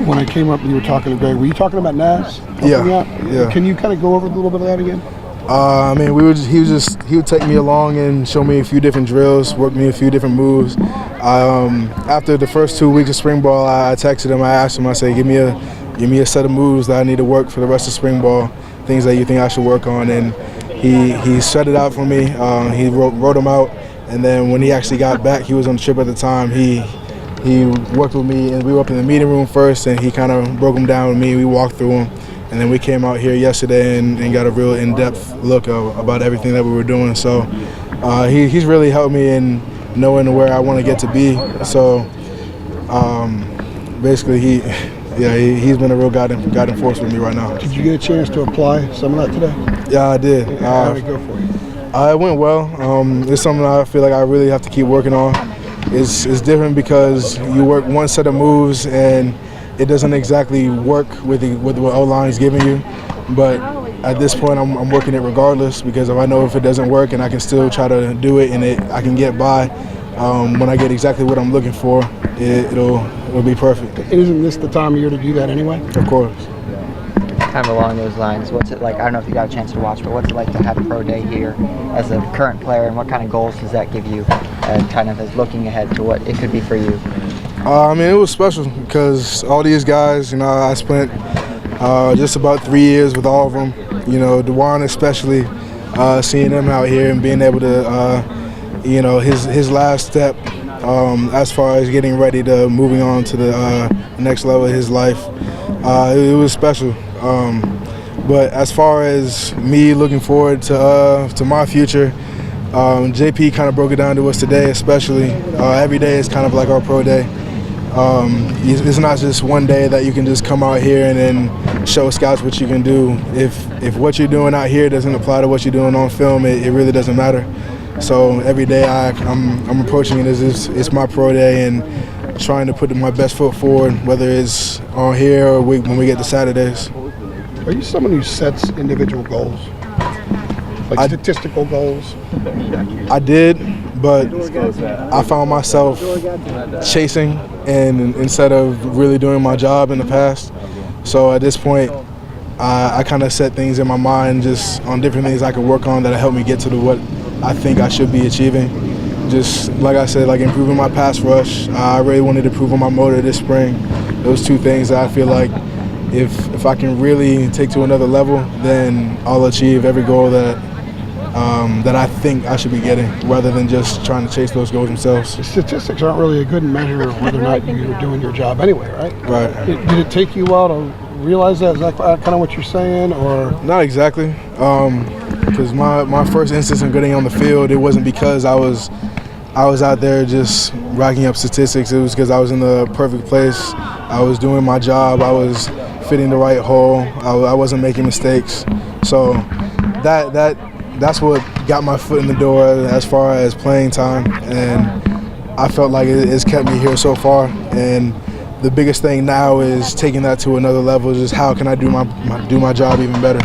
When I came up, you were talking to Greg. Were you talking about Naz? Yeah. Can you kind of go over a little bit of that again? I mean, he would take me along and show me a few different drills, work me a few different moves. After the first 2 weeks of spring ball, I texted him. I asked him. I said, give me a set of moves that I need to work for the rest of spring ball, things that you think I should work on. And he set it out for me. He wrote them out. And then when he actually got back, he was on the trip at the time. He worked with me, and we were up in the meeting room first, and he kind of broke them down with me. We walked through them. And then we came out here yesterday and got a real in-depth look about everything that we were doing. So he's really helped me in knowing where I want to get to be. So basically, he's been a real guiding force with me right now. Did you get a chance to apply some of that today? Yeah, I did. How did it go for you? It went well. It's something I feel like I really have to keep working on. It's different because you work one set of moves and it doesn't exactly work with what O-line is giving you, but at this point I'm working it regardless, because if I know if it doesn't work and I can still try to do it and I can get by, when I get exactly what I'm looking for, it'll be perfect. Isn't this the time of year to do that anyway? Of course. Kind of along those lines, what's it like? I don't know if you got a chance to watch, but what's it like to have a pro day here as a current player, and what kind of goals does that give you, kind of as looking ahead to what it could be for you? I mean, it was special because all these guys, I spent just about 3 years with all of them. DeJuan especially, seeing him out here and being able to, his last step as far as getting ready to moving on to the next level of his life, it was special. But as far as me looking forward to my future, JP kind of broke it down to us today, especially. Every day is kind of like our pro day. It's not just one day that you can just come out here and then show scouts what you can do. If what you're doing out here doesn't apply to what you're doing on film, it really doesn't matter. So every day I'm approaching it as it's my pro day and trying to put my best foot forward, whether it's on here or when we get to Saturdays. Are you someone who sets individual goals, like statistical goals? I did, but I found myself chasing and instead of really doing my job in the past. So at this point, I kind of set things in my mind just on different things I could work on that help me get to what I think I should be achieving. Just like I said, like improving my pass rush. I really wanted to improve on my motor this spring. Those two things that I feel like if I can really take to another level, then I'll achieve every goal that I think I should be getting, rather than just trying to chase those goals themselves. The statistics aren't really a good measure of whether or not you're doing your job anyway, right? Right. Did it take you a while to realize that? Is that kind of what you're saying, or? Not exactly, because my first instance of getting on the field, it wasn't because I was out there just racking up statistics. It was because I was in the perfect place. I was doing my job. I was fitting the right hole. I wasn't making mistakes. So that's what got my foot in the door as far as playing time, and I felt like it's kept me here so far. And the biggest thing now is taking that to another level. Just how can I do my job even better?